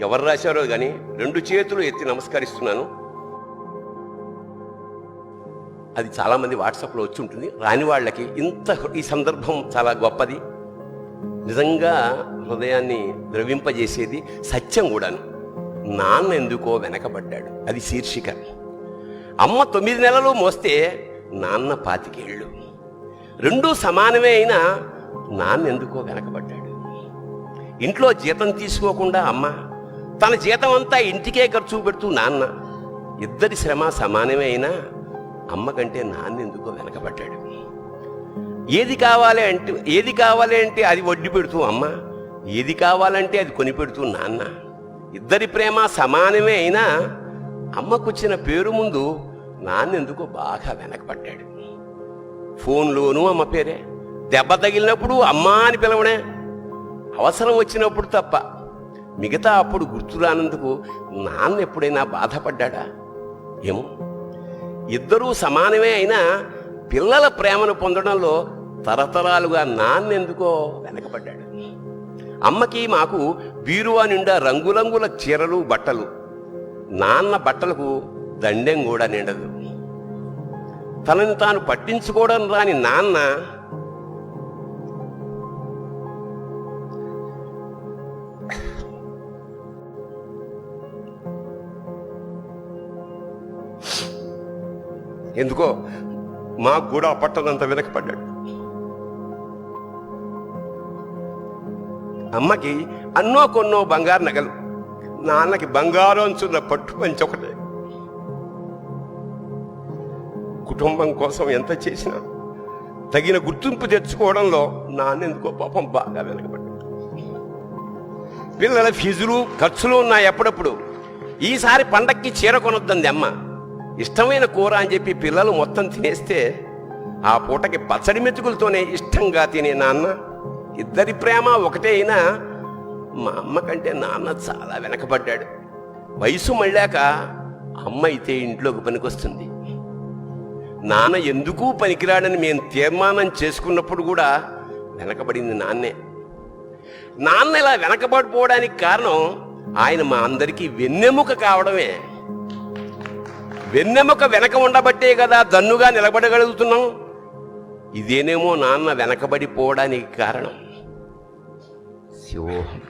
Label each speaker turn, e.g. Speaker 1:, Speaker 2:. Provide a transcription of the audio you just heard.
Speaker 1: ఎవరు రాశారో కానీ 2 చేతులు ఎత్తి నమస్కరిస్తున్నాను. అది చాలామంది వాట్సాప్లో వచ్చి ఉంటుంది. రాని వాళ్ళకి ఈ సందర్భం చాలా గొప్పది, నిజంగా హృదయాన్ని ద్రవింపజేసేది, సత్యం కూడాను. నాన్న ఎందుకో వెనకబడ్డాడు, అది శీర్షిక. అమ్మ 9 నెలలు మోస్తే నాన్న 25 ఏళ్ళు. 2 సమానమే అయినా నాన్న ఎందుకో వెనకబడ్డాడు. ఇంట్లో జీతం తీసుకోకుండా అమ్మ, తన జీతం అంతా ఇంటికే ఖర్చు పెడుతూ నాన్న, ఇద్దరి శ్రమ సమానమే అయినా అమ్మ కంటే నాన్న ఎందుకో వెనకబడ్డాడు. ఏది కావాలి అంటే అది వడ్డీ పెడుతూ అమ్మ, ఏది కావాలంటే అది కొనిపెడుతూ నాన్న. ఇద్దరి ప్రేమ సమానమే అయినా అమ్మకొచ్చిన పేరు ముందు నాన్న ఎందుకో బాగా వెనకబడ్డాడు. ఫోన్లోనూ అమ్మ పేరే, దెబ్బ తగిలినప్పుడు అమ్మ అని పిలవడే, అవసరం వచ్చినప్పుడు తప్ప మిగతా అప్పుడు గుర్తురానందుకు నాన్న ఎప్పుడైనా బాధపడ్డా ఏమో. ఇద్దరూ సమానమే అయినా పిల్లల ప్రేమను పొందడంలో తరతరాలుగా నాన్న ఎందుకో వెనకబడ్డాడు. అమ్మకి మాకు బీరువా నిండా రంగురంగుల చీరలు బట్టలు, నాన్న బట్టలకు దండెం కూడా నిండదు. తనని తాను పట్టించుకోవడం రాని నాన్న ఎందుకో మాకు కూడా పట్టనంత వెనకపడ్డాడు. అమ్మకి అన్నో కొన్నో బంగారు నగలు, నాన్నకి బంగారం అంచున్న పట్టు పంచి ఒకటే. కుటుంబం కోసం ఎంత చేసినా తగిన గుర్తింపు తెచ్చుకోవడంలో నాన్న ఎందుకో పాపం బాగా వెనకబడ్డాడు. పిల్లల ఫీజులు ఖర్చులు ఉన్నాయి ఎప్పుడప్పుడు. ఈసారి పండక్కి చీర కొనొద్దంది అమ్మ. ఇష్టమైన కూర అని చెప్పి పిల్లలు మొత్తం తినేస్తే ఆ పూటకి పచ్చడి మెతుకులతోనే ఇష్టంగా తినే నాన్న. ఇద్దరి ప్రేమ ఒకటే అయినా మా అమ్మ కంటే నాన్న చాలా వెనకబడ్డాడు. వయసు మళ్ళాక అమ్మ అయితే ఇంట్లోకి పనికొస్తుంది, నాన్న ఎందుకు పనికిరాడని మేము తీర్మానం చేసుకున్నప్పుడు కూడా వెనకబడింది నాన్నే. నాన్న ఇలా వెనకబడిపోవడానికి కారణం ఆయన మా అందరికీ వెన్నెముక కావడమే. వెన్నెముక వెనక ఉండబట్టే కదా దన్నుగా నిలబడగలుగుతున్నాం. ఇదేనేమో నాన్న వెనకబడిపోవడానికి కారణం. శివోహం.